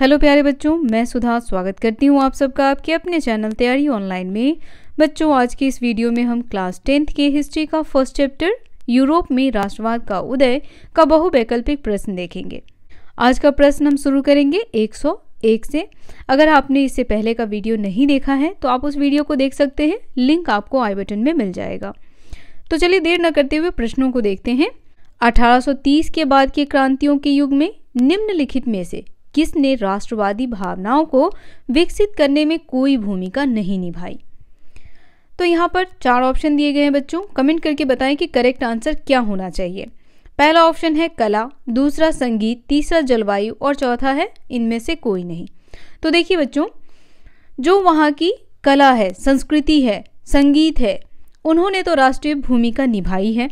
Hello प्यारे बच्चों, मैं सुधा स्वागत करती हूँ आप सबका आपके अपने चैनल तैयारी ऑनलाइन में। बच्चों, आज की इस वीडियो में हम क्लास 10th के हिस्ट्री का फर्स्ट चैप्टर यूरोप में राष्ट्रवाद का उदय का बहुवैकल्पिक प्रश्न देखेंगे। आज का प्रश्न हम शुरू करेंगे 101 से। अगर आपने इससे पहले का वीडियो नहीं देखा है तो आप उस वीडियो को देख सकते हैं, लिंक आपको आई बटन में मिल जाएगा। तो चलिए देर न करते हुए प्रश्नों को देखते हैं। 1830 के बाद के क्रांतियों के युग में निम्नलिखित में से किसने राष्ट्रवादी भावनाओं को विकसित करने में कोई भूमिका नहीं निभाई? तो यहाँ पर 4 ऑप्शन दिए गए हैं बच्चों। कमेंट करके बताएं कि करेक्ट आंसर क्या होना चाहिए। पहला ऑप्शन है कला, दूसरा संगीत, तीसरा जलवायु और चौथा है इनमें से कोई नहीं। तो देखिए बच्चों, जो वहाँ की कला है, संस्कृति है, संगीत है, उन्होंने तो राष्ट्रीय भूमिका निभाई है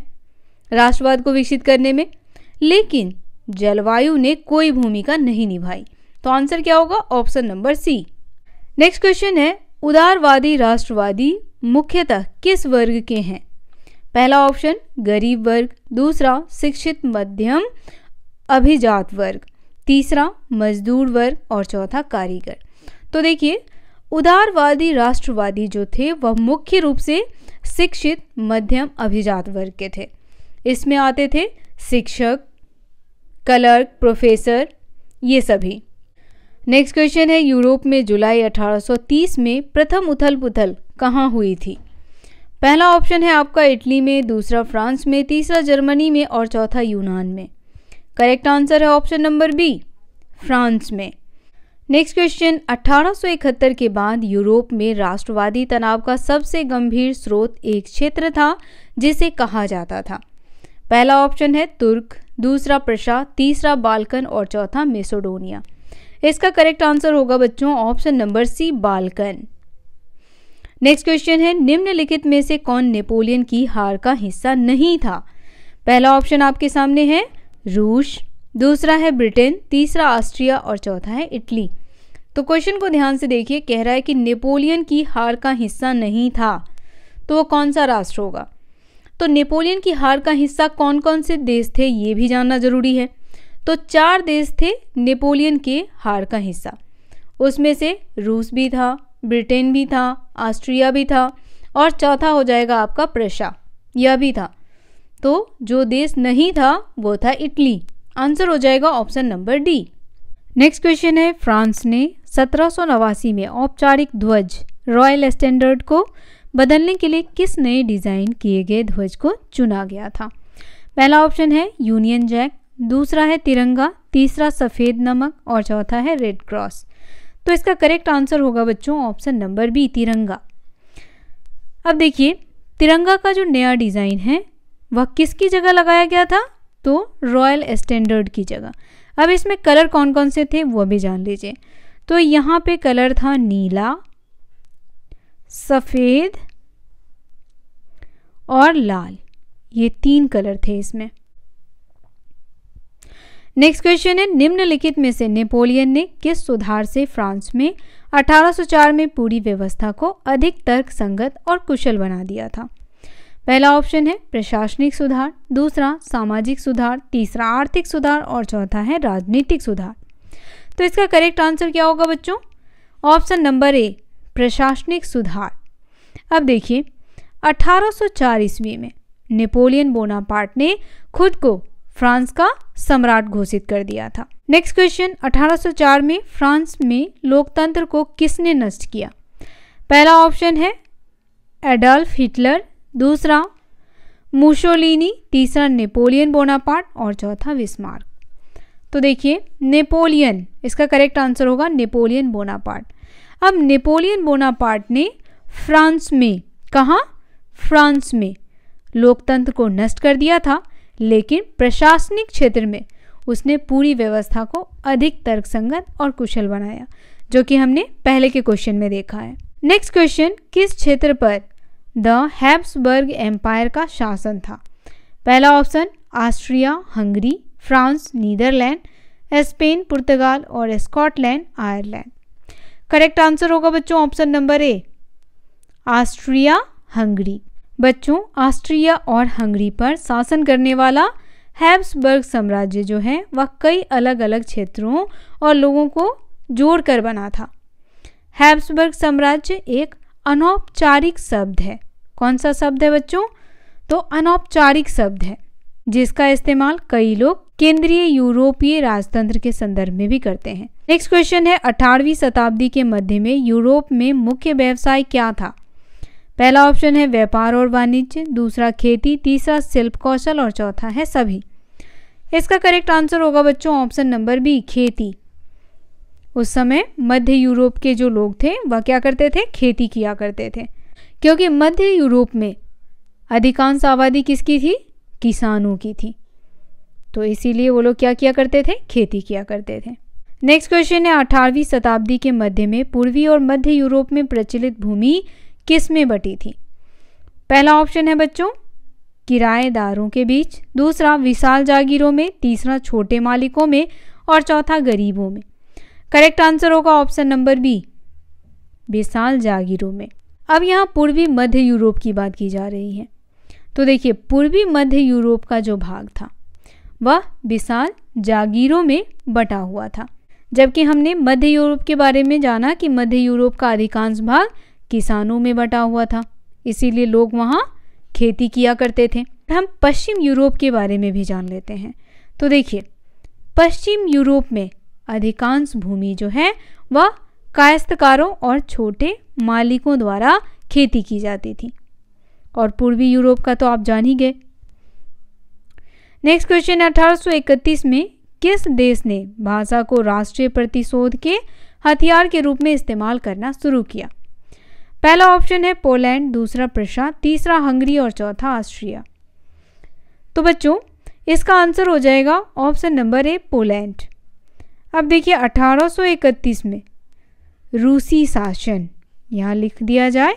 राष्ट्रवाद को विकसित करने में, लेकिन जलवायु ने कोई भूमिका नहीं निभाई। तो आंसर क्या होगा? Option number C. Next question है, उदारवादी राष्ट्रवादी मुख्यतः किस वर्ग के हैं? पहला ऑप्शन गरीब वर्ग, दूसरा शिक्षित मध्यम अभिजात वर्ग, तीसरा मजदूर वर्ग और चौथा कारीगर। तो देखिए, उदारवादी राष्ट्रवादी जो थे वह मुख्य रूप से शिक्षित मध्यम अभिजात वर्ग के थे। इसमें आते थे शिक्षक, क्लर्क, प्रोफेसर, ये सभी। नेक्स्ट क्वेश्चन है, यूरोप में जुलाई 1830 में प्रथम उथल पुथल कहाँ हुई थी? पहला ऑप्शन है आपका इटली में, दूसरा फ्रांस में, तीसरा जर्मनी में और चौथा यूनान में। करेक्ट आंसर है ऑप्शन नंबर बी, फ्रांस में। नेक्स्ट क्वेश्चन, 1871 के बाद यूरोप में राष्ट्रवादी तनाव का सबसे गंभीर स्रोत एक क्षेत्र था जिसे कहा जाता था। पहला ऑप्शन है तुर्क, दूसरा प्रशा, तीसरा बाल्कन और चौथा मेसोडोनिया। इसका करेक्ट आंसर होगा बच्चों option number C, Balkan. Next question है, निम्नलिखित में से कौन नेपोलियन की हार का हिस्सा नहीं था? पहला ऑप्शन आपके सामने है रूस, दूसरा है ब्रिटेन, तीसरा ऑस्ट्रिया और चौथा है इटली। तो क्वेश्चन को ध्यान से देखिए, कह रहा है कि नेपोलियन की हार का हिस्सा नहीं था, तो वो कौन सा राष्ट्र होगा? तो नेपोलियन की हार का हिस्सा कौन कौन से देश थे ये भी जानना जरूरी है। तो 4 देश थे नेपोलियन के हार का हिस्सा। उसमें से रूस भी था, ब्रिटेन भी था, ऑस्ट्रिया भी था और चौथा हो जाएगा आपका प्रशा, यह भी था। तो जो देश नहीं था वो था इटली। आंसर हो जाएगा option number D. Next question है, फ्रांस ने 1789 में औपचारिक ध्वज रॉयल स्टैंडर्ड को बदलने के लिए किस नए डिजाइन किए गए ध्वज को चुना गया था? पहला ऑप्शन है यूनियन जैक, दूसरा है तिरंगा, तीसरा सफेद नमक और चौथा है रेड क्रॉस। तो इसका करेक्ट आंसर होगा बच्चों ऑप्शन नंबर बी, तिरंगा। अब देखिए, तिरंगा का जो नया डिजाइन है वह किसकी जगह लगाया गया था? तो रॉयल स्टैंडर्ड की जगह। अब इसमें कलर कौन कौन से थे वो भी जान लीजिए। तो यहाँ पे कलर था नीला, सफेद और लाल, ये 3 कलर थे इसमें। नेक्स्ट क्वेश्चन है, निम्नलिखित में से नेपोलियन ने किस सुधार से फ्रांस में 1804 में पूरी व्यवस्था को अधिक तर्कसंगत और कुशल बना दिया था? पहला ऑप्शन है प्रशासनिक सुधार, दूसरा सामाजिक सुधार, तीसरा आर्थिक सुधार और चौथा है राजनीतिक सुधार। तो इसका करेक्ट आंसर क्या होगा बच्चों? ऑप्शन नंबर ए, प्रशासनिक सुधार। अब देखिए, 1804 ईस्वी में नेपोलियन बोनापार्ट ने खुद को फ्रांस का सम्राट घोषित कर दिया था। नेक्स्ट क्वेश्चन, 1804 में फ्रांस में लोकतंत्र को किसने नष्ट किया? पहला ऑप्शन है एडल्फ हिटलर, दूसरा मुसोलिनी, तीसरा नेपोलियन बोनापार्ट और चौथा बिस्मार्क। तो देखिए, नेपोलियन, इसका करेक्ट आंसर होगा नेपोलियन बोनापार्ट। अब नेपोलियन बोनापार्ट ने फ्रांस में, कहाँ? फ्रांस में लोकतंत्र को नष्ट कर दिया था, लेकिन प्रशासनिक क्षेत्र में उसने पूरी व्यवस्था को अधिक तर्कसंगत और कुशल बनाया, जो कि हमने पहले के क्वेश्चन में देखा है। नेक्स्ट क्वेश्चन, किस क्षेत्र पर द हैब्सबर्ग एम्पायर का शासन था? पहला option Austria Hungary, France Netherland, Spain पुर्तगाल और स्कॉटलैंड आयरलैंड। करेक्ट आंसर होगा बच्चों option number A, Austria Hungary. बच्चों, ऑस्ट्रिया और हंगरी पर शासन करने वाला हैब्सबर्ग साम्राज्य जो है वह कई अलग अलग क्षेत्रों और लोगों को जोड़कर बना था। हैब्सबर्ग साम्राज्य एक अनौपचारिक शब्द है। कौन सा शब्द है बच्चों? तो अनौपचारिक शब्द है जिसका इस्तेमाल कई लोग केंद्रीय यूरोपीय राजतंत्र के संदर्भ में भी करते हैं। नेक्स्ट क्वेश्चन है 18वीं शताब्दी के मध्य में यूरोप में मुख्य व्यवसाय क्या था? पहला ऑप्शन है व्यापार और वाणिज्य, दूसरा खेती, तीसरा शिल्प कौशल और चौथा है सभी। इसका करेक्ट आंसर होगा बच्चों ऑप्शन नंबर बी, खेती। उस समय मध्य यूरोप के जो लोग थे वह क्या करते थे? खेती किया करते थे, क्योंकि मध्य यूरोप में अधिकांश आबादी किसकी थी? किसानों की थी। तो इसीलिए वो लोग क्या किया करते थे? खेती किया करते थे। नेक्स्ट क्वेश्चन है 18वीं शताब्दी के मध्य में पूर्वी और मध्य यूरोप में प्रचलित भूमि किस में बटी थी? पहला ऑप्शन है बच्चों किराएदारों के बीच, दूसरा विशाल जागीरों में, तीसरा छोटे मालिकों में और चौथा गरीबों में। करेक्ट आंसर होगा ऑप्शन नंबर बी, विशाल जागीरों में। अब यहाँ पूर्वी मध्य यूरोप की बात की जा रही है। तो देखिए पूर्वी मध्य यूरोप का जो भाग था वह विशाल जागीरों में बटा हुआ था, जबकि हमने मध्य यूरोप के बारे में जाना कि मध्य यूरोप का अधिकांश भाग किसानों में बटा हुआ था, इसीलिए लोग वहाँ खेती किया करते थे। हम पश्चिम यूरोप के बारे में भी जान लेते हैं। तो देखिए पश्चिम यूरोप में अधिकांश भूमि जो है वह काश्तकारों और छोटे मालिकों द्वारा खेती की जाती थी, और पूर्वी यूरोप का तो आप जान ही गए। नेक्स्ट क्वेश्चन 1831 में किस देश ने भाषा को राष्ट्रीय प्रतिशोध के हथियार के रूप में इस्तेमाल करना शुरू किया? पहला ऑप्शन है पोलैंड, दूसरा प्रशा, तीसरा हंगरी और चौथा ऑस्ट्रिया। तो बच्चों इसका आंसर हो जाएगा ऑप्शन नंबर ए, पोलैंड। अब देखिए 1831 में रूसी शासन, यहाँ लिख दिया जाए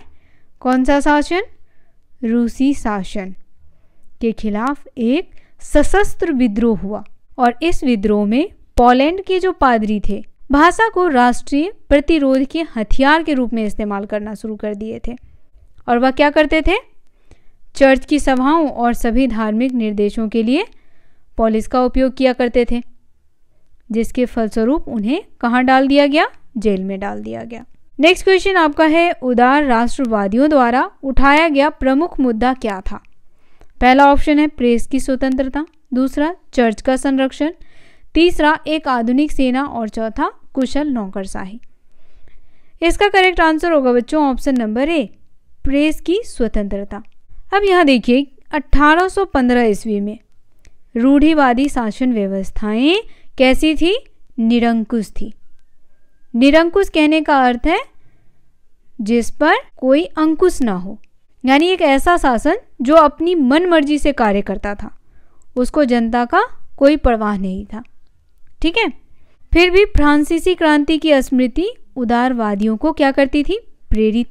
कौन सा शासन? रूसी शासन के खिलाफ एक सशस्त्र विद्रोह हुआ, और इस विद्रोह में पोलैंड के जो पादरी थे भाषा को राष्ट्रीय प्रतिरोध के हथियार के रूप में इस्तेमाल करना शुरू कर दिए थे। और वह क्या करते थे? चर्च की सभाओं और सभी धार्मिक निर्देशों के लिए पोलिस का उपयोग किया करते थे, जिसके फलस्वरूप उन्हें कहाँ डाल दिया गया? जेल में डाल दिया गया। नेक्स्ट क्वेश्चन आपका है उदार राष्ट्रवादियों द्वारा उठाया गया प्रमुख मुद्दा क्या था? पहला ऑप्शन है प्रेस की स्वतंत्रता, दूसरा चर्च का संरक्षण, तीसरा एक आधुनिक सेना और चौथा कुशल नौकरशाही। इसका करेक्ट आंसर होगा बच्चों ऑप्शन नंबर ए, प्रेस की स्वतंत्रता। अब यहाँ देखिए 1815 ईस्वी में रूढ़िवादी शासन व्यवस्थाएं कैसी थी? निरंकुश थी। निरंकुश कहने का अर्थ है जिस पर कोई अंकुश ना हो, यानी एक ऐसा शासन जो अपनी मन मर्जी से कार्य करता था, उसको जनता का कोई परवाह नहीं था। ठीक है, फिर भी फ्रांसीसी क्रांति की स्मृति उदारवादियों को क्या करती थी? प्रेरित।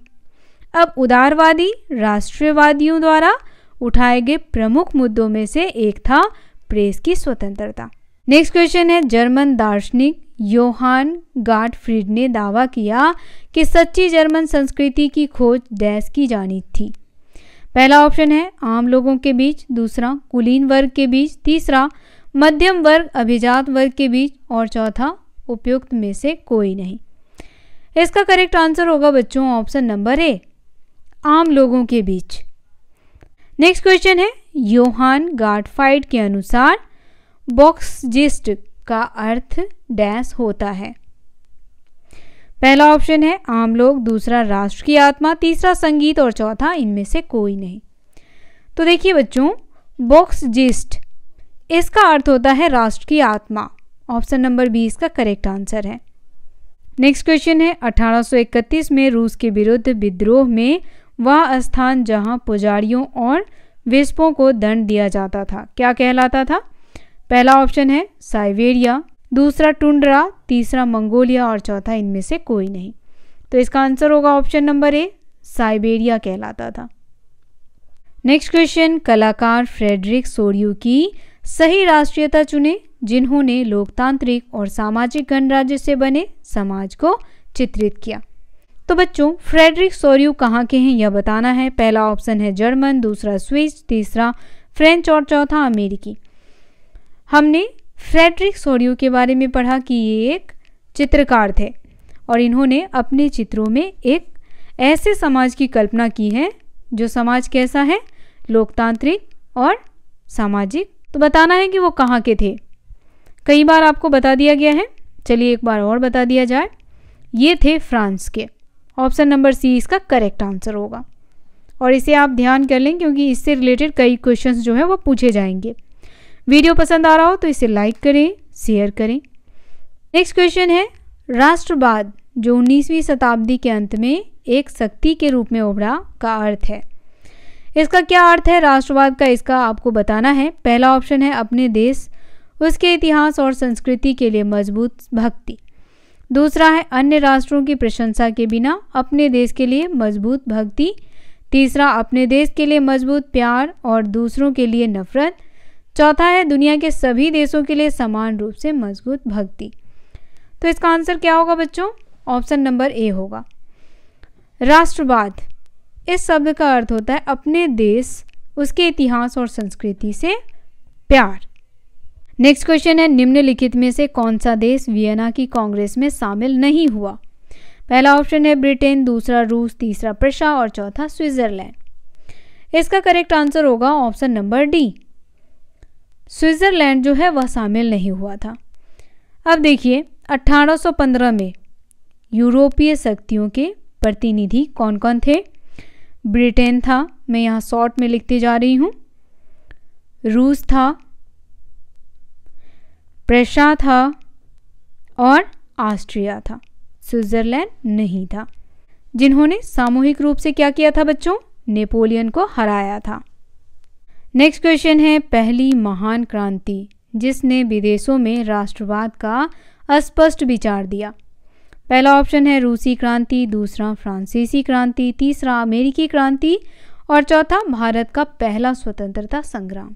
अब उदारवादी राष्ट्रवादियों द्वारा उठाए गए प्रमुख मुद्दों में से एक था प्रेस की स्वतंत्रता। नेक्स्ट क्वेश्चन है जर्मन दार्शनिक योहान गाटफ्रीड ने दावा किया कि सच्ची जर्मन संस्कृति की खोज डैश की जानी थी। पहला ऑप्शन है आम लोगों के बीच, दूसरा कुलीन वर्ग के बीच, तीसरा मध्यम वर्ग अभिजात वर्ग के बीच और चौथा उपयुक्त में से कोई नहीं। इसका करेक्ट आंसर होगा बच्चों ऑप्शन नंबर ए, आम लोगों के बीच। नेक्स्ट क्वेश्चन है योहान गाटफ्रीड के अनुसार बॉक्सजिस्ट का अर्थ डैश होता है। पहला ऑप्शन है आम लोग, दूसरा राष्ट्र की आत्मा, तीसरा संगीत और चौथा इनमें से कोई नहीं। तो देखिए बच्चों बॉक्सजिस्ट इसका अर्थ होता है राष्ट्र की आत्मा। ऑप्शन नंबर 20 का करेक्ट आंसर है। नेक्स्ट क्वेश्चन है 1831 में रूस के विरुद्ध विद्रोह में वह स्थान जहां पुजारियों और बिशपों को दंड दिया जाता था क्या कहलाता था? पहला ऑप्शन है साइबेरिया, दूसरा टुंड्रा, तीसरा मंगोलिया और चौथा इनमें से कोई नहीं। तो इसका आंसर होगा ऑप्शन नंबर ए, साइबेरिया कहलाता था। नेक्स्ट क्वेश्चन कलाकार फ्रेडरिक सोरियू की सही राष्ट्रीयता चुने जिन्होंने लोकतांत्रिक और सामाजिक गणराज्य से बने समाज को चित्रित किया। तो बच्चों फ्रेडरिक सोरियू कहाँ के हैं यह बताना है। पहला ऑप्शन है जर्मन, दूसरा स्विस, तीसरा फ्रेंच और चौथा अमेरिकी। हमने फ्रेडरिक सोरियू के बारे में पढ़ा कि ये एक चित्रकार थे और इन्होंने अपने चित्रों में एक ऐसे समाज की कल्पना की है जो समाज कैसा है, लोकतांत्रिक और सामाजिक। तो बताना है कि वो कहाँ के थे। कई बार आपको बता दिया गया है, चलिए एक बार और बता दिया जाए। ये थे फ्रांस के। ऑप्शन नंबर सी इसका करेक्ट आंसर होगा और इसे आप ध्यान कर लें क्योंकि इससे रिलेटेड कई क्वेश्चंस जो है वो पूछे जाएंगे। वीडियो पसंद आ रहा हो तो इसे लाइक करें, शेयर करें। नेक्स्ट क्वेश्चन है, राष्ट्रवाद जो 19वीं शताब्दी के अंत में एक शक्ति के रूप में उभरा का अर्थ है। इसका क्या अर्थ है राष्ट्रवाद का, इसका आपको बताना है। पहला ऑप्शन है अपने देश, उसके इतिहास और संस्कृति के लिए मजबूत भक्ति। दूसरा है अन्य राष्ट्रों की प्रशंसा के बिना अपने देश के लिए मजबूत भक्ति। तीसरा अपने देश के लिए मजबूत प्यार और दूसरों के लिए नफरत। चौथा है दुनिया के सभी देशों के लिए समान रूप से मजबूत भक्ति। तो इसका आंसर क्या होगा बच्चों? ऑप्शन नंबर ए होगा। राष्ट्रवाद इस शब्द का अर्थ होता है अपने देश, उसके इतिहास और संस्कृति से प्यार। नेक्स्ट क्वेश्चन है, निम्नलिखित में से कौन सा देश वियना की कांग्रेस में शामिल नहीं हुआ? पहला ऑप्शन है ब्रिटेन, दूसरा रूस, तीसरा प्रशा और चौथा स्विट्जरलैंड। इसका करेक्ट आंसर होगा ऑप्शन नंबर डी। स्विट्जरलैंड जो है वह शामिल नहीं हुआ था। अब देखिए 1815 में यूरोपीय शक्तियों के प्रतिनिधि कौन कौन थे? ब्रिटेन था, मैं यहाँ शॉर्ट में लिखती जा रही हूँ। रूस था, प्रशा था और ऑस्ट्रिया था। स्विट्जरलैंड नहीं था, जिन्होंने सामूहिक रूप से क्या किया था बच्चों? नेपोलियन को हराया था। नेक्स्ट क्वेश्चन है, पहली महान क्रांति जिसने विदेशों में राष्ट्रवाद का अस्पष्ट विचार दिया। पहला ऑप्शन है रूसी क्रांति, दूसरा फ्रांसीसी क्रांति, तीसरा अमेरिकी क्रांति और चौथा भारत का पहला स्वतंत्रता संग्राम।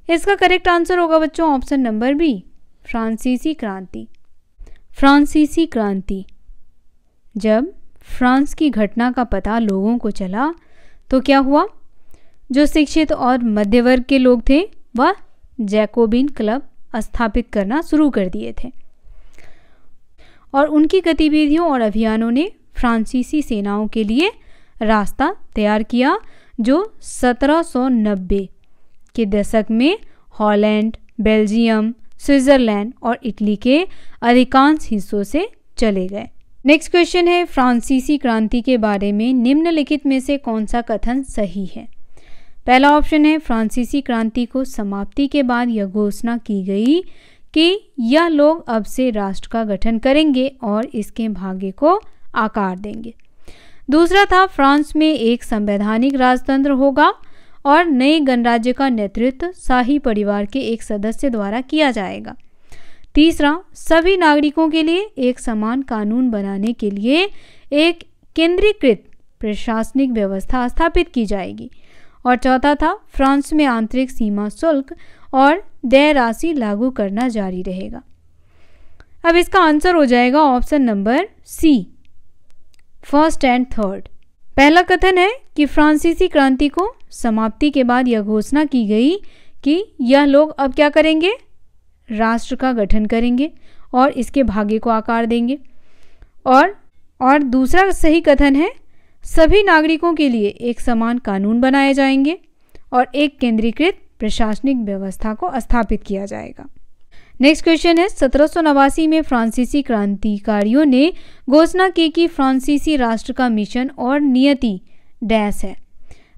इसका करेक्ट आंसर होगा बच्चों ऑप्शन नंबर बी, फ्रांसीसी क्रांति। फ्रांसीसी क्रांति, जब फ्रांस की घटना का पता लोगों को चला तो क्या हुआ? जो शिक्षित और मध्य वर्ग के लोग थे वह जैकोबिन क्लब स्थापित करना शुरू कर दिए थे और उनकी गतिविधियों और अभियानों ने फ्रांसीसी सेनाओं के लिए रास्ता तैयार किया जो 1790 के दशक में हॉलैंड, बेल्जियम, स्विट्जरलैंड और इटली के अधिकांश हिस्सों से चले गए। नेक्स्ट क्वेश्चन है, फ्रांसीसी क्रांति के बारे में निम्नलिखित में से कौन सा कथन सही है? पहला ऑप्शन है फ्रांसीसी क्रांति को समाप्ति के बाद यह घोषणा की गई कि यह लोग अब से राष्ट्र का गठन करेंगे और इसके भाग्य को आकार देंगे। दूसरा था फ्रांस में एक संवैधानिक राजतंत्र होगा और नए गणराज्य का नेतृत्व शाही परिवार के एक सदस्य द्वारा किया जाएगा। तीसरा, सभी नागरिकों के लिए एक समान कानून बनाने के लिए एक केंद्रीकृत प्रशासनिक व्यवस्था स्थापित की जाएगी। और चौथा था फ्रांस में आंतरिक सीमा शुल्क और देय राशि लागू करना जारी रहेगा। अब इसका आंसर हो जाएगा option number C, first and third. पहला कथन है कि फ्रांसीसी क्रांति को समाप्ति के बाद यह घोषणा की गई कि यह लोग अब क्या करेंगे? राष्ट्र का गठन करेंगे और इसके भाग्य को आकार देंगे। और दूसरा सही कथन है सभी नागरिकों के लिए एक समान कानून बनाए जाएंगे और एक केंद्रीकृत प्रशासनिक व्यवस्था को स्थापित किया जाएगा। नेक्स्ट क्वेश्चन है, 1789 में फ्रांसीसी क्रांतिकारियों ने घोषणा की कि फ्रांसीसी राष्ट्र का मिशन और नियति डैश है।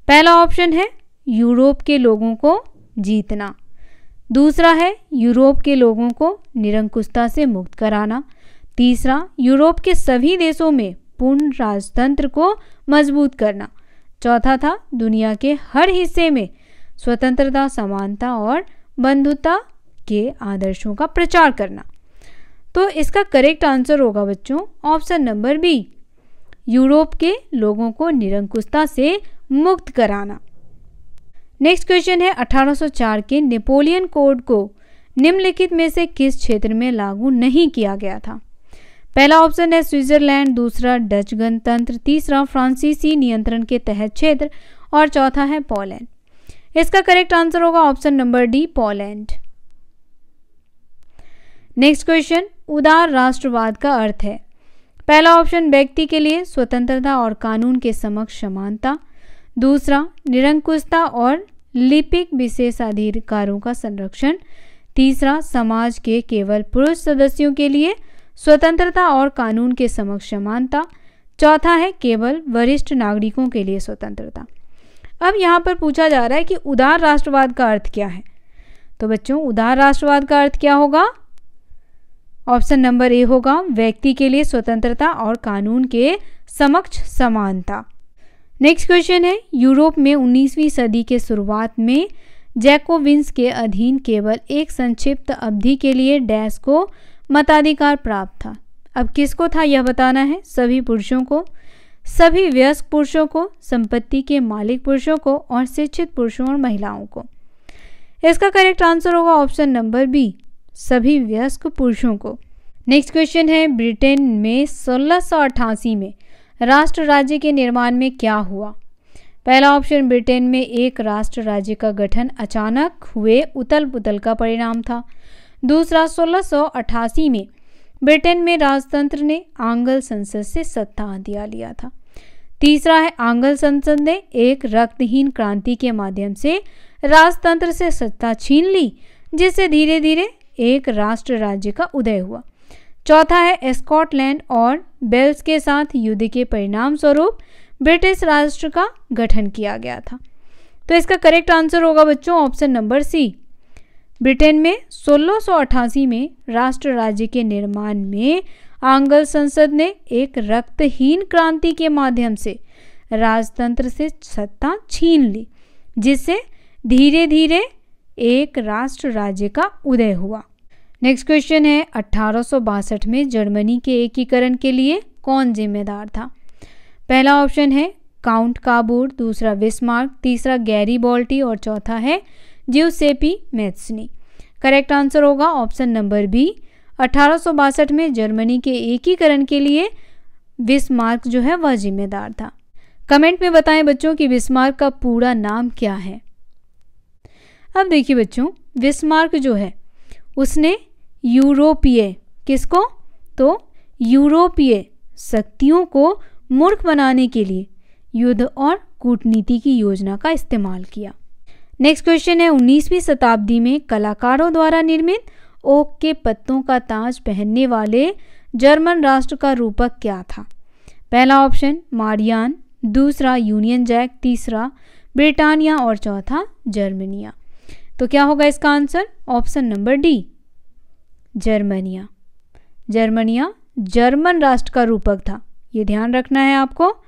पहला ऑप्शन है यूरोप के लोगों को जीतना, दूसरा है यूरोप के लोगों को निरंकुशता से मुक्त कराना, तीसरा यूरोप के सभी देशों में पूर्ण राजतंत्र को मजबूत करना, चौथा था दुनिया के हर हिस्से में स्वतंत्रता, समानता और बंधुता के आदर्शों का प्रचार करना। तो इसका करेक्ट आंसर होगा बच्चों ऑप्शन नंबर बी, यूरोप के लोगों को निरंकुशता से मुक्त कराना। नेक्स्ट क्वेश्चन है, 1804 के नेपोलियन कोड को निम्नलिखित में से किस क्षेत्र में लागू नहीं किया गया था? पहला ऑप्शन है स्विट्जरलैंड, दूसरा डच गणतंत्र, तीसरा फ्रांसीसी नियंत्रण के तहत क्षेत्र और चौथा है पोलैंड। इसका करेक्ट आंसर होगा option number D, Poland. Next question, उदार राष्ट्रवाद का अर्थ है? पहला ऑप्शन व्यक्ति के लिए स्वतंत्रता और कानून के समक्ष समानता, दूसरा निरंकुशता और लिपिक विशेषाधिकारों का संरक्षण, तीसरा समाज के केवल पुरुष सदस्यों के लिए स्वतंत्रता और कानून के समक्ष समानता, चौथा है केवल वरिष्ठ नागरिकों के लिए स्वतंत्रता। अब यहाँ पर पूछा जा रहा है कि उदार राष्ट्रवाद का अर्थ क्या है। तो बच्चों उदार राष्ट्रवाद का अर्थ क्या होगा? ऑप्शन नंबर ए होगा व्यक्ति के लिए स्वतंत्रता और कानून के समक्ष समानता। नेक्स्ट क्वेश्चन है, यूरोप में 19वीं सदी के शुरुआत में जैकोबिन्स के अधीन केवल एक संक्षिप्त अवधि के लिए डैश को मताधिकार प्राप्त था। अब किसको था यह बताना है। सभी पुरुषों को, सभी वयस्क पुरुषों को, संपत्ति के मालिक पुरुषों को और शिक्षित पुरुषों और महिलाओं को। इसका करेक्ट आंसर होगा ऑप्शन नंबर बी, सभी वयस्क पुरुषों को। नेक्स्ट क्वेश्चन है, ब्रिटेन में 1688 में राष्ट्र राज्य के निर्माण में क्या हुआ? पहला ऑप्शन ब्रिटेन में एक राष्ट्र राज्य का गठन अचानक हुए उथल पुथल का परिणाम था। दूसरा 1688 में ब्रिटेन में राजतंत्र ने आंग्ल संसद से सत्ता हथिया लिया था। तीसरा है आंग्ल संसद ने एक रक्तहीन क्रांति के माध्यम से राजतंत्र से सत्ता छीन ली, जिससे धीरे धीरे एक राष्ट्र राज्य का उदय हुआ। चौथा है स्कॉटलैंड और वेल्स के साथ युद्ध के परिणाम स्वरूप ब्रिटिश राष्ट्र का गठन किया गया था। तो इसका करेक्ट आंसर होगा बच्चों ऑप्शन नंबर सी। ब्रिटेन में 1688 में राष्ट्र राज्य के निर्माण में आंग्ल संसद ने एक रक्तहीन क्रांति के माध्यम से राजतंत्र से सत्ता छीन ली, जिससे धीरे धीरे एक राष्ट्र राज्य का उदय हुआ। नेक्स्ट क्वेश्चन है, 1862 में जर्मनी के एकीकरण के लिए कौन जिम्मेदार था? पहला ऑप्शन है काउंट काबूर, दूसरा बिस्मार्क, तीसरा गैरीबॉल्टी और चौथा है ज्यूसेपी मैत्सनी। करेक्ट आंसर होगा ऑप्शन नंबर बी, 1862 में जर्मनी के एकीकरण के लिए बिस्मार्क जो है वह जिम्मेदार था। कमेंट में बताएं बच्चों कि बिस्मार्क का पूरा नाम क्या है। अब देखिए बच्चों, बिस्मार्क जो है उसने यूरोपीय, किसको? तो यूरोपीय शक्तियों को मूर्ख बनाने के लिए युद्ध और कूटनीति की योजना का इस्तेमाल किया। नेक्स्ट क्वेश्चन है, 19वीं शताब्दी में कलाकारों द्वारा निर्मित ओक के पत्तों का ताज पहनने वाले जर्मन राष्ट्र का रूपक क्या था? पहला ऑप्शन मारियान, दूसरा यूनियन जैक, तीसरा ब्रिटानिया और चौथा जर्मनिया। तो क्या होगा इसका answer? Option number D, Germania. Germania German राष्ट्र का रूपक था, ये ध्यान रखना है आपको।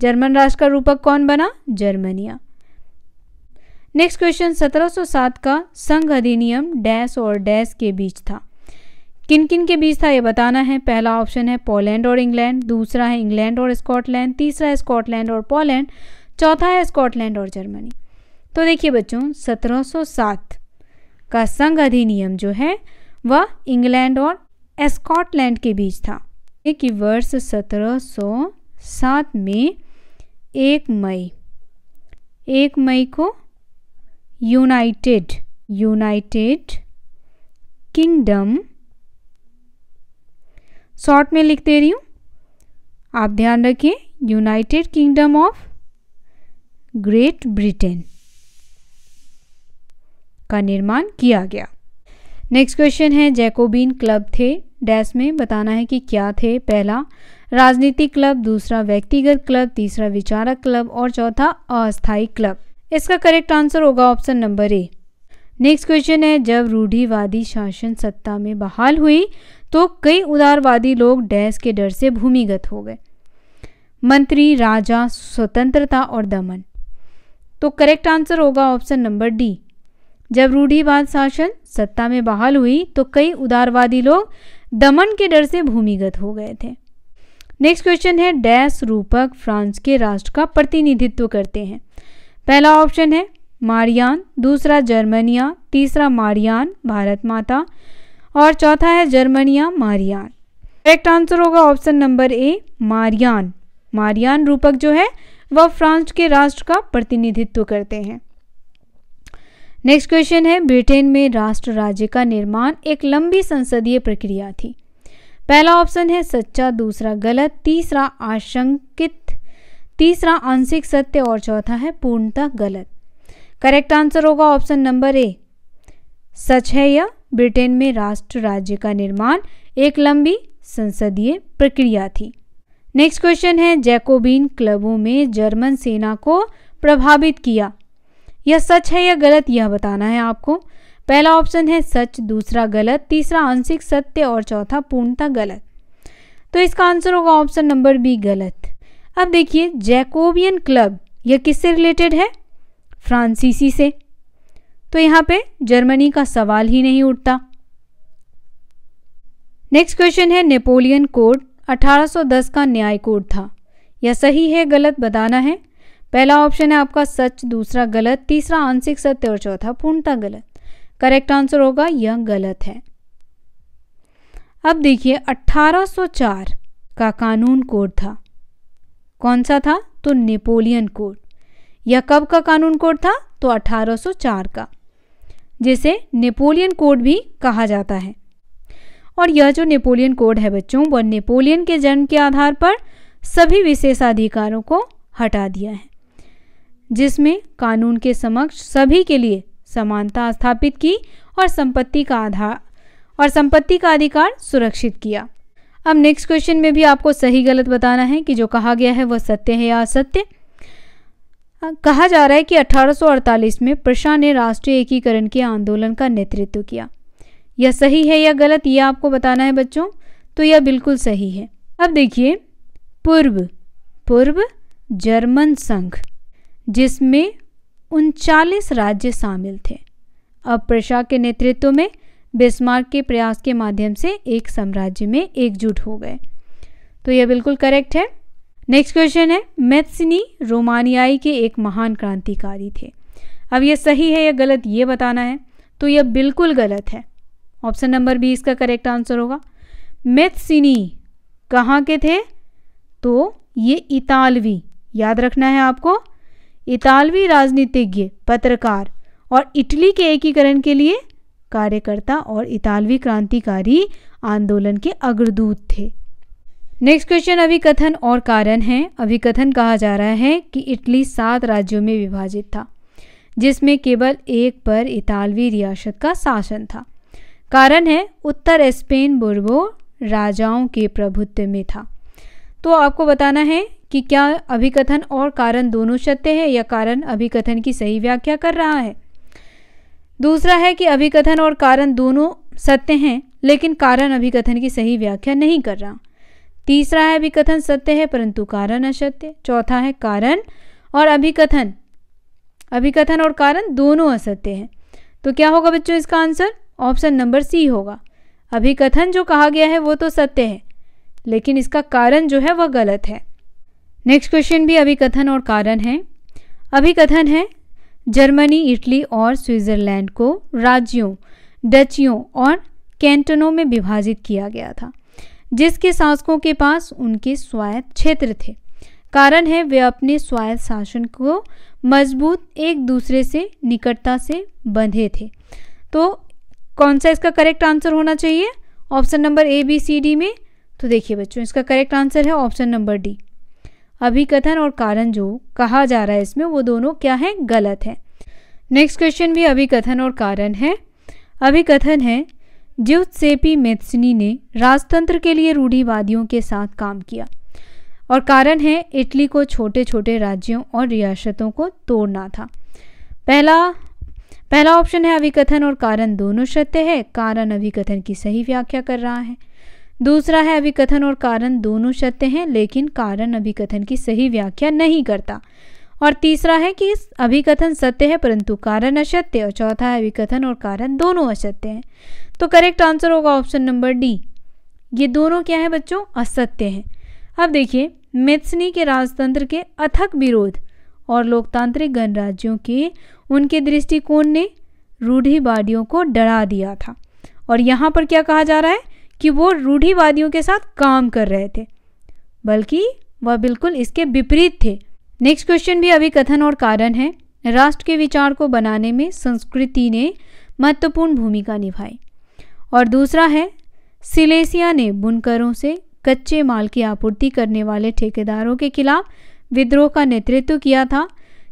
जर्मन राष्ट्र का रूपक कौन बना? जर्मनिया। नेक्स्ट क्वेश्चन, 1707 का संघ अधिनियम डैश और डैश के बीच था। किन किन के बीच था ये बताना है। पहला ऑप्शन है पोलैंड और इंग्लैंड, दूसरा है इंग्लैंड और स्कॉटलैंड, तीसरा है स्कॉटलैंड और पोलैंड, चौथा है स्कॉटलैंड और जर्मनी। तो देखिए बच्चों, 1707 का संघ अधिनियम जो है वह इंग्लैंड और स्कॉटलैंड के बीच था। कि वर्ष 1707 में 1 मई को यूनाइटेड किंगडम, शॉर्ट में लिख दे रही हूँ, आप ध्यान रखिए, United kingdom of great Britain का निर्माण किया गया। नेक्स्ट क्वेश्चन है, जैकोबिन क्लब थे डैश में बताना है कि क्या थे। पहला राजनीतिक क्लब, दूसरा व्यक्तिगत क्लब, तीसरा विचारक क्लब और चौथा अस्थायी क्लब। इसका करेक्ट आंसर होगा ऑप्शन नंबर ए। नेक्स्ट क्वेश्चन है, जब रूढ़िवादी शासन सत्ता में बहाल हुई तो कई उदारवादी लोग डैश के डर से भूमिगत हो गए। मंत्री, राजा, स्वतंत्रता और दमन। तो करेक्ट आंसर होगा ऑप्शन नंबर डी। जब रूढ़िवाद शासन सत्ता में बहाल हुई तो कई उदारवादी लोग दमन के डर से भूमिगत हो गए थे। नेक्स्ट क्वेश्चन है, डैश रूपक फ्रांस के राष्ट्र का प्रतिनिधित्व करते हैं। पहला ऑप्शन है मारियान, दूसरा जर्मनिया, तीसरा मारियान भारत माता और चौथा है जर्मनिया मारियान। करेक्ट आंसर होगा option number A, Marianne. Marianne रूपक जो है वह फ्रांस के राष्ट्र का प्रतिनिधित्व करते हैं। नेक्स्ट क्वेश्चन है, ब्रिटेन में राष्ट्र राज्य का निर्माण एक लंबी संसदीय प्रक्रिया थी। पहला ऑप्शन है सच्चा, दूसरा गलत, तीसरा आशंकित, तीसरा आंशिक सत्य और चौथा है पूर्णतः गलत। करेक्ट आंसर होगा ऑप्शन नंबर ए, सच है यह ब्रिटेन में राष्ट्र राज्य का निर्माण एक लंबी संसदीय प्रक्रिया थी। नेक्स्ट क्वेश्चन है जैकोबिन क्लबों में जर्मन सेना को प्रभावित किया। यह सच है या गलत, यह बताना है आपको। पहला ऑप्शन है सच, दूसरा गलत, तीसरा आंशिक सत्य और चौथा पूर्णतः गलत। तो इसका आंसर होगा ऑप्शन नंबर बी, गलत। अब देखिए जैकोबियन क्लब यह किससे रिलेटेड है? फ्रांसीसी से। तो यहाँ पे जर्मनी का सवाल ही नहीं उठता। नेक्स्ट क्वेश्चन है नेपोलियन कोड 1810 का न्याय कोड था। यह सही है गलत, बताना है। पहला ऑप्शन है आपका सच, दूसरा गलत, तीसरा आंशिक सत्य और चौथा पूर्णतः गलत। करेक्ट आंसर होगा यह गलत है। अब देखिए 1804 का कानून कोड था, कौन सा था? तो नेपोलियन कोड। यह कब का कानून कोड था? तो 1804 का, जिसे नेपोलियन कोड भी कहा जाता है। और यह जो नेपोलियन कोड है बच्चों, वह नेपोलियन के जन्म के आधार पर सभी विशेषाधिकारों को हटा दिया है, जिसमें कानून के समक्ष सभी के लिए समानता स्थापित की और संपत्ति का अधिकार सुरक्षित किया। अब नेक्स्ट क्वेश्चन में भी आपको सही गलत बताना है कि जो कहा गया है वह सत्य है या असत्य। कहा जा रहा है कि 1848 में प्रशा ने राष्ट्रीय एकीकरण के आंदोलन का नेतृत्व किया। यह सही है या गलत, यह आपको बताना है बच्चों। तो यह बिल्कुल सही है। अब देखिए पूर्व जर्मन संघ, जिसमें 39 राज्य शामिल थे, अब प्रशा के नेतृत्व में बिस्मार्क के प्रयास के माध्यम से एक साम्राज्य में एकजुट हो गए। तो यह बिल्कुल करेक्ट है। नेक्स्ट क्वेश्चन है मैत्सिनी रोमानियाई के एक महान क्रांतिकारी थे। अब यह सही है या गलत, ये बताना है। तो यह बिल्कुल गलत है। ऑप्शन नंबर बी इसका करेक्ट आंसर होगा। मैत्सिनी कहाँ के थे? तो ये इतालवी, याद रखना है आपको, इतालवी राजनीतिज्ञ, पत्रकार और इटली के एकीकरण के लिए कार्यकर्ता और इतालवी क्रांतिकारी आंदोलन के अग्रदूत थे। नेक्स्ट क्वेश्चन अभिकथन और कारण है। अभिकथन कहा जा रहा है कि इटली 7 राज्यों में विभाजित था, जिसमें केवल एक पर इतालवी रियासत का शासन था। कारण है उत्तर स्पेन बुर्बो राजाओं के प्रभुत्व में था। तो आपको बताना है कि क्या अभिकथन और कारण दोनों सत्य है या कारण अभिकथन की सही व्याख्या कर रहा है। दूसरा है कि अभिकथन और कारण दोनों सत्य हैं, लेकिन कारण अभिकथन की सही व्याख्या नहीं कर रहा। तीसरा है अभिकथन सत्य है परंतु कारण असत्य। चौथा है कारण और अभिकथन और कारण दोनों असत्य हैं। तो क्या होगा बच्चों इसका आंसर? ऑप्शन नंबर सी होगा। अभिकथन जो कहा गया है वो तो सत्य है, लेकिन इसका कारण जो है वह गलत है। नेक्स्ट क्वेश्चन भी अभिकथन और कारण है। अभिकथन है जर्मनी, इटली और स्विट्जरलैंड को राज्यों, डचियों और कैंटनों में विभाजित किया गया था, जिसके शासकों के पास उनके स्वायत्त क्षेत्र थे। कारण है वे अपने स्वायत्त शासन को मजबूत एक दूसरे से निकटता से बंधे थे। तो कौन सा इसका करेक्ट आंसर होना चाहिए option number A, B, C, D में? तो देखिए बच्चों इसका करेक्ट आंसर है ऑप्शन नंबर डी। अभिकथन और कारण जो कहा जा रहा है इसमें वो दोनों क्या है? गलत है। नेक्स्ट क्वेश्चन भी अभिकथन और कारण है। अभिकथन है ज्यूसेप्पे मैत्सिनी ने राजतंत्र के लिए रूढ़िवादियों के साथ काम किया, और कारण है इटली को छोटे छोटे राज्यों और रियासतों को तोड़ना था। पहला ऑप्शन है अभिकथन और कारण दोनों सत्य है, कारण अभिकथन की सही व्याख्या कर रहा है। दूसरा है अभिकथन और कारण दोनों सत्य हैं, लेकिन कारण अभिकथन की सही व्याख्या नहीं करता। और तीसरा है कि अभिकथन सत्य है परंतु कारण असत्य। और चौथा है अभिकथन और कारण दोनों असत्य हैं। तो करेक्ट आंसर होगा ऑप्शन नंबर डी। ये दोनों क्या है बच्चों? असत्य हैं। अब देखिए मैत्सिनी के राजतंत्र के अथक विरोध और लोकतांत्रिक गणराज्यों के उनके दृष्टिकोण ने रूढ़िवादियों को डरा दिया था। और यहाँ पर क्या कहा जा रहा है कि वो रूढ़िवादियों के साथ काम कर रहे थे, बल्कि वह बिल्कुल इसके विपरीत थे। नेक्स्ट क्वेश्चन भी अभिकथन और कारण है। राष्ट्र के विचार को बनाने में संस्कृति ने महत्वपूर्ण भूमिका निभाई। और दूसरा है सिलेसिया ने बुनकरों से कच्चे माल की आपूर्ति करने वाले ठेकेदारों के खिलाफ विद्रोह का नेतृत्व किया था,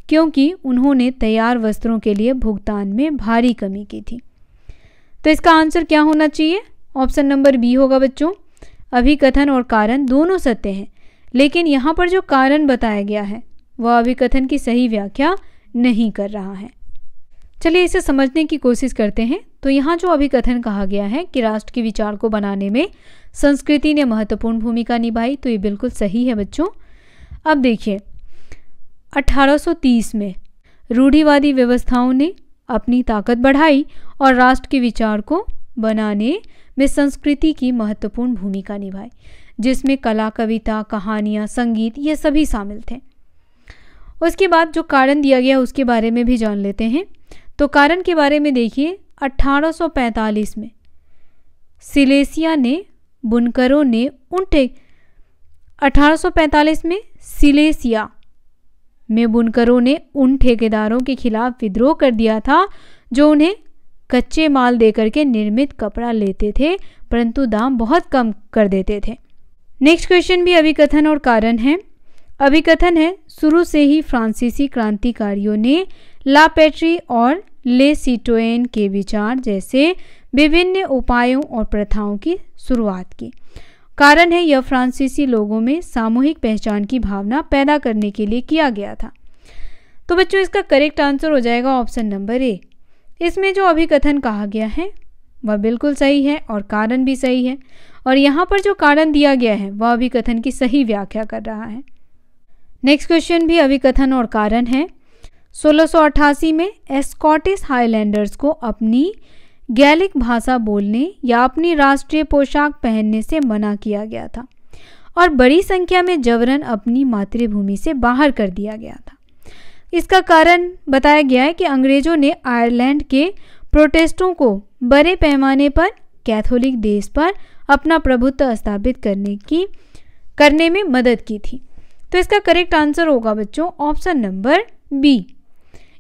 क्योंकि उन्होंने तैयार वस्त्रों के लिए भुगतान में भारी कमी की थी। तो इसका आंसर क्या होना चाहिए? ऑप्शन नंबर बी होगा बच्चों। अभिकथन और कारण दोनों सत्य हैं, लेकिन यहाँ पर जो कारण बताया गया है वह अभिकथन की सही व्याख्या नहीं कर रहा है। चलिए इसे समझने की कोशिश करते हैं। तो यहाँ जो अभिकथन कहा गया है कि राष्ट्र के विचार को बनाने में संस्कृति ने महत्वपूर्ण भूमिका निभाई, तो ये बिल्कुल सही है बच्चों। अब देखिए 1830 में रूढ़िवादी व्यवस्थाओं ने अपनी ताकत बढ़ाई और राष्ट्र के विचार को बनाने में संस्कृति की महत्वपूर्ण भूमिका निभाई, जिसमें कला, कविता, कहानियाँ, संगीत ये सभी शामिल थे। उसके बाद जो कारण दिया गया उसके बारे में भी जान लेते हैं। तो कारण के बारे में देखिए 1845 में सिलेसिया ने बुनकरों ने 1845 में सिलेसिया में बुनकरों ने उन ठेकेदारों के खिलाफ विद्रोह कर दिया था जो उन्हें कच्चे माल देकर के निर्मित कपड़ा लेते थे, परंतु दाम बहुत कम कर देते थे। नेक्स्ट क्वेश्चन भी अभिकथन और कारण है। अभिकथन है, शुरू से ही फ्रांसीसी क्रांतिकारियों ने ला पैट्री और ले सिटोयन के विचार जैसे विभिन्न उपायों और प्रथाओं की शुरुआत की। कारण है, यह फ्रांसीसी लोगों में सामूहिक पहचान की भावना पैदा करने के लिए किया गया था। तो बच्चों इसका करेक्ट आंसर हो जाएगा ऑप्शन नंबर ए। इसमें जो अभिकथन कहा गया है वह बिल्कुल सही है और कारण भी सही है, और यहाँ पर जो कारण दिया गया है वह अभिकथन की सही व्याख्या कर रहा है। नेक्स्ट क्वेश्चन भी अभिकथन और कारण है। 1688 में स्कॉटिश हाईलैंडर्स को अपनी गैलिक भाषा बोलने या अपनी राष्ट्रीय पोशाक पहनने से मना किया गया था और बड़ी संख्या में जबरन अपनी मातृभूमि से बाहर कर दिया गया था। इसका कारण बताया गया है कि अंग्रेजों ने आयरलैंड के प्रोटेस्टों को बड़े पैमाने पर कैथोलिक देश पर अपना प्रभुत्व स्थापित करने में मदद की थी। तो इसका करेक्ट आंसर होगा बच्चों ऑप्शन नंबर बी।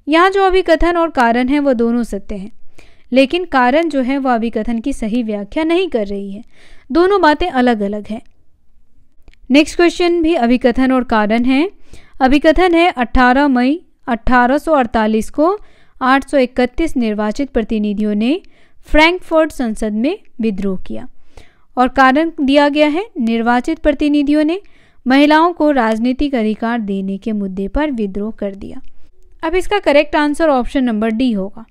यहाँ जो अभिकथन और कारण है वह दोनों सत्य हैं, लेकिन कारण जो है वह अभिकथन की सही व्याख्या नहीं कर रही है। दोनों बातें अलग अलग हैं। नेक्स्ट क्वेश्चन भी अभिकथन और कारण है। अभिकथन है 18 मई 1848 को 831 निर्वाचित प्रतिनिधियों ने फ्रैंकफर्ट संसद में विद्रोह किया, और कारण दिया गया है निर्वाचित प्रतिनिधियों ने महिलाओं को राजनीतिक अधिकार देने के मुद्दे पर विद्रोह कर दिया। अब इसका correct answer option number D होगा।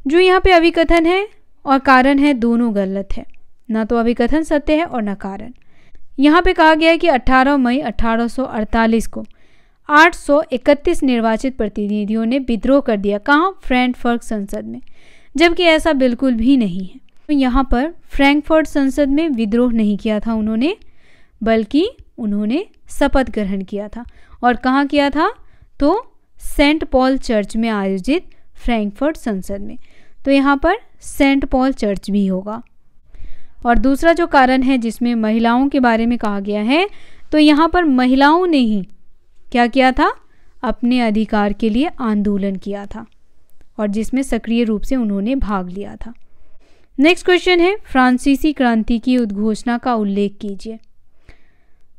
जो यहाँ पे अभिकथन है और कारण है दोनों गलत है, ना तो अभिकथन सत्य है और ना कारण। यहाँ पे कहा गया है कि 18 मई 1848 को 831 निर्वाचित प्रतिनिधियों ने विद्रोह कर दिया। कहाँ? फ्रैंकफर्ट संसद में, जबकि ऐसा बिल्कुल भी नहीं है। तो यहाँ पर फ्रैंकफर्ट संसद में विद्रोह नहीं किया था उन्होंने, बल्कि उन्होंने शपथ ग्रहण किया था। और कहाँ किया था? तो सेंट पॉल चर्च में आयोजित फ्रैंकफर्ट संसद में। तो यहाँ पर सेंट पॉल चर्च भी होगा। और दूसरा जो कारण है जिसमें महिलाओं के बारे में कहा गया है, तो यहाँ पर महिलाओं ने ही क्या किया था? अपने अधिकार के लिए आंदोलन किया था, और जिसमें सक्रिय रूप से उन्होंने भाग लिया था। नेक्स्ट क्वेश्चन है, फ्रांसीसी क्रांति की उद्घोषणा का उल्लेख कीजिए।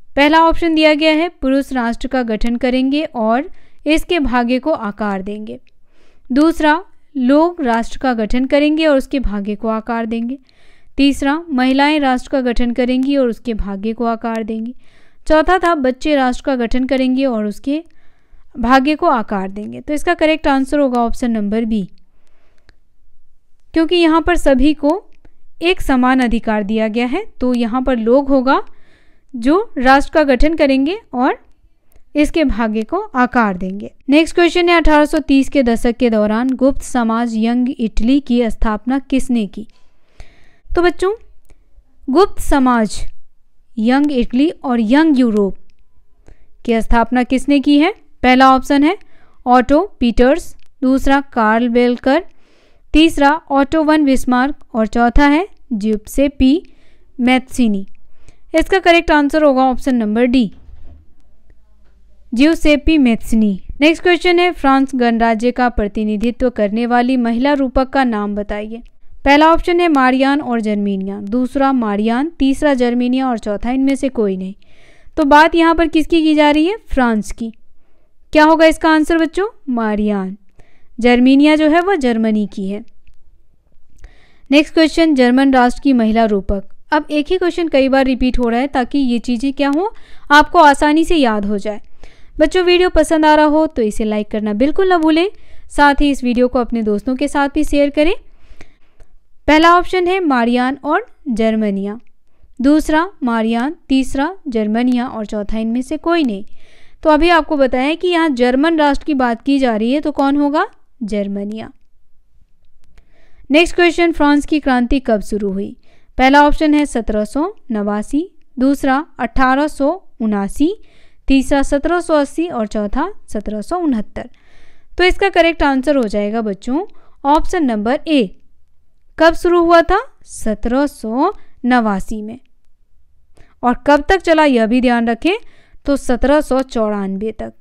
पहला ऑप्शन दिया गया है, पुरुष राष्ट्र का गठन करेंगे और इसके भाग्य को आकार देंगे। दूसरा, लोग राष्ट्र का गठन करेंगे और उसके भाग्य को आकार देंगे। तीसरा, महिलाएं राष्ट्र का गठन करेंगी और उसके भाग्य को आकार देंगी। चौथा था, बच्चे राष्ट्र का गठन करेंगे और उसके भाग्य को आकार देंगे। तो इसका करेक्ट आंसर होगा ऑप्शन नंबर बी, क्योंकि यहाँ पर सभी को एक समान अधिकार दिया गया है। तो यहाँ पर लोग होगा जो राष्ट्र का गठन करेंगे और इसके भाग्य को आकार देंगे। नेक्स्ट क्वेश्चन है, 1830 के दशक के दौरान गुप्त समाज यंग इटली की स्थापना किसने की? तो बच्चों, गुप्त समाज यंग इटली और यंग यूरोप की स्थापना किसने की है? पहला ऑप्शन है ऑटो पीटर्स, दूसरा कार्ल बेलकर, तीसरा ऑटो वन बिस्मार्क और चौथा है जियुसेप्पे मैत्सिनी। इसका करेक्ट आंसर होगा option number D, Giuseppe Mazzini. Next question है, फ्रांस गणराज्य का प्रतिनिधित्व करने वाली महिला रूपक का नाम बताइए। पहला ऑप्शन है मारियान और जर्मेनिया, दूसरा मारियान, तीसरा जर्मेनिया और चौथा इनमें से कोई नहीं। तो बात यहाँ पर किसकी की जा रही है? फ्रांस की। क्या होगा इसका आंसर बच्चों? मारियान। जर्मेनिया जो है वह जर्मनी की है। नेक्स्ट क्वेश्चन, जर्मन राष्ट्र की महिला रूपक। अब एक ही क्वेश्चन कई बार रिपीट हो रहा है ताकि ये चीज़ें क्या हो, आपको आसानी से याद हो जाए। बच्चों वीडियो पसंद आ रहा हो तो इसे लाइक करना बिल्कुल ना भूलें, साथ ही इस वीडियो को अपने दोस्तों के साथ भी शेयर करें। पहला ऑप्शन है मारियान और जर्मनिया, दूसरा मारियान, तीसरा जर्मनिया और चौथा इनमें से कोई नहीं। तो अभी आपको बताया कि यहाँ जर्मन राष्ट्र की बात की जा रही है, तो कौन होगा? जर्मनिया। नेक्स्ट क्वेश्चन, फ्रांस की क्रांति कब शुरू हुई? पहला ऑप्शन है 1789, दूसरा 1879, तीसरा 1780 और चौथा 1769। तो इसका करेक्ट आंसर हो जाएगा बच्चों ऑप्शन नंबर ए। कब शुरू हुआ था? 1789 में। और कब तक चला यह भी ध्यान रखें, तो 1794 तक।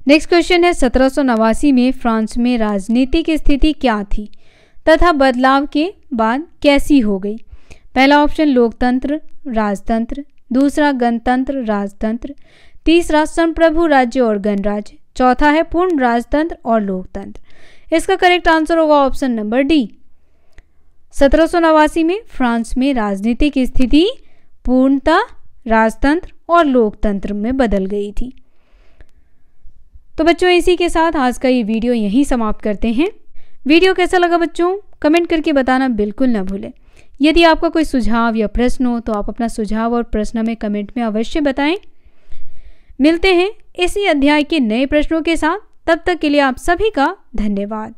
नेक्स्ट क्वेश्चन है 1789 में फ्रांस में राजनीतिक स्थिति क्या थी तथा बदलाव के बाद कैसी हो गई? पहला ऑप्शन लोकतंत्र राजतंत्र, दूसरा गणतंत्र राजतंत्र, तीसरा संप्रभु राज्य और गणराज्य, चौथा है पूर्ण राजतंत्र और लोकतंत्र। इसका करेक्ट आंसर होगा ऑप्शन नंबर डी। 1789 में फ्रांस में राजनीतिक स्थिति पूर्णतः राजतंत्र और लोकतंत्र में बदल गई थी। तो बच्चों इसी के साथ आज का ये वीडियो यहीं समाप्त करते हैं। वीडियो कैसा लगा बच्चों कमेंट करके बताना बिल्कुल ना भूलें। यदि आपका कोई सुझाव या प्रश्न हो तो आप अपना सुझाव और प्रश्न हमें कमेंट में अवश्य बताएं। मिलते हैं इसी अध्याय के नए प्रश्नों के साथ, तब तक के लिए आप सभी का धन्यवाद।